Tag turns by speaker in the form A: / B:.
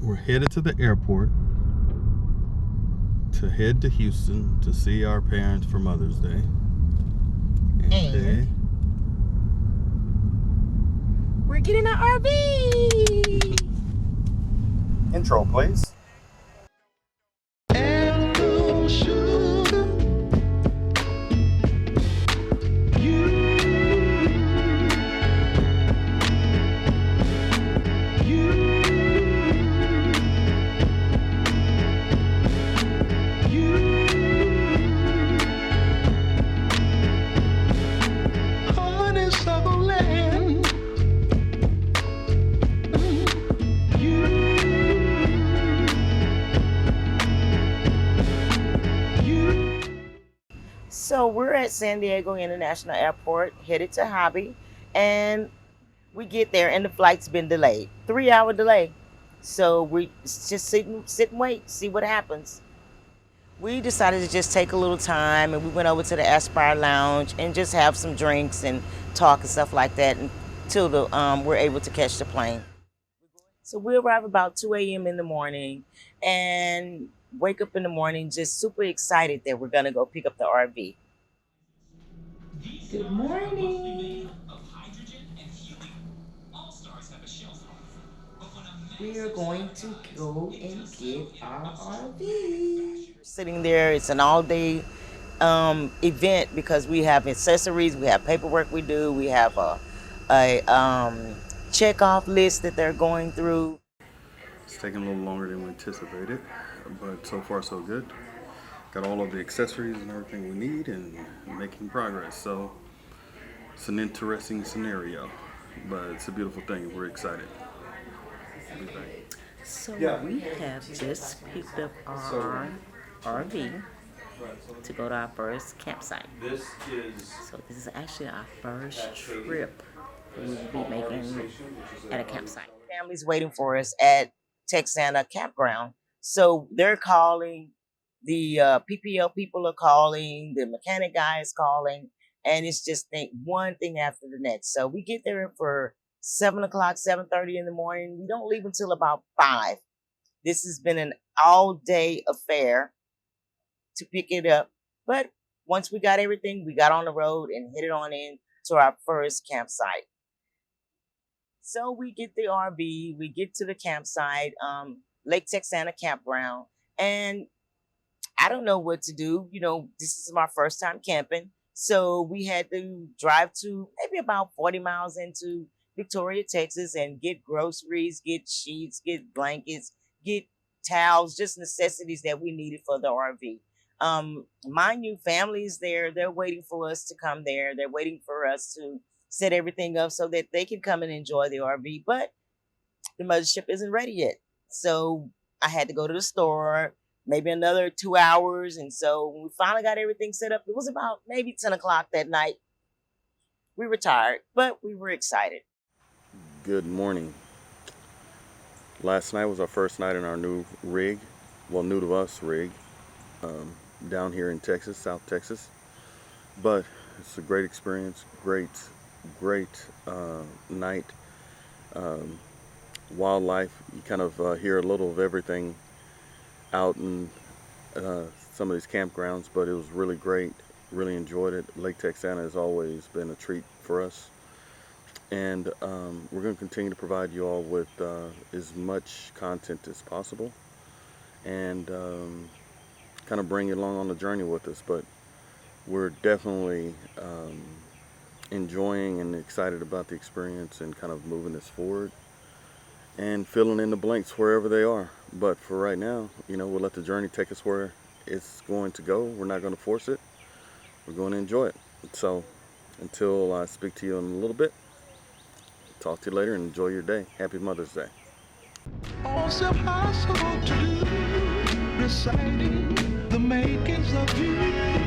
A: We're headed to the airport to head to Houston to see our parents for Mother's Day.
B: And we're getting an RV.
A: Intro, please.
B: So we're at San Diego International Airport, headed to Hobby, and we get there and the flight's been delayed. 3-hour delay. So we just sit and wait, see what happens. We decided to just take a little time and we went over to the Aspire Lounge and just have some drinks and talk and stuff like that until we're able to catch the plane. So we arrive about 2 a.m. in the morning and wake up in the morning just super excited that we're gonna go pick up the RV. Good morning. We are going to go and get our RV. Sitting there, it's an all-day event because we have accessories, we have paperwork we do, we have a check-off list that they're going through.
A: It's taking a little longer than we anticipated, but so far so good. Got all of the accessories and everything we need and making progress. So it's an interesting scenario, but it's a beautiful thing. We're excited.
B: So we have just picked up our RV to go to our first campsite. So this is actually our first trip we will be making at a campsite. Family's waiting for us at Texana Campground. So they're calling, the PPL people are calling, the mechanic guy is calling, and it's just one thing after the next. So we get there for 7 o'clock, 7:30 in the morning. We don't leave until about 5. This has been an all-day affair to pick it up. But once we got everything, we got on the road and headed on in to our first campsite. So we get the RV, we get to the campsite, Lake Texana Campground, and I don't know what to do. You know, this is my first time camping. So we had to drive to maybe about 40 miles into Victoria, Texas, and get groceries, get sheets, get blankets, get towels, just necessities that we needed for the RV. Mind you, family is there. They're waiting for us to come there. They're waiting for us to set everything up so that they can come and enjoy the RV. But the mothership isn't ready yet. So I had to go to the store, maybe another 2 hours. And so when we finally got everything set up, it was about maybe 10 o'clock that night. We were tired, but we were excited.
A: Good morning. Last night was our first night in our new rig, well, new to us rig, down here in Texas, South Texas. But it's a great experience, great night. Wildlife, you kind of hear a little of everything out in some of these campgrounds, but it was really great. Really enjoyed it. Lake Texana has always been a treat for us. And we're going to continue to provide you all with as much content as possible and kind of bring you along on the journey with us. But we're definitely enjoying and excited about the experience and kind of moving this forward and filling in the blanks wherever they are. But for right now, you know, we'll let the journey take us where it's going to go. We're not going to force it. We're going to enjoy it. So until I speak to you in a little bit, talk to you later and enjoy your day. Happy Mother's Day.
C: All's impossible to do, reciting the makings of you.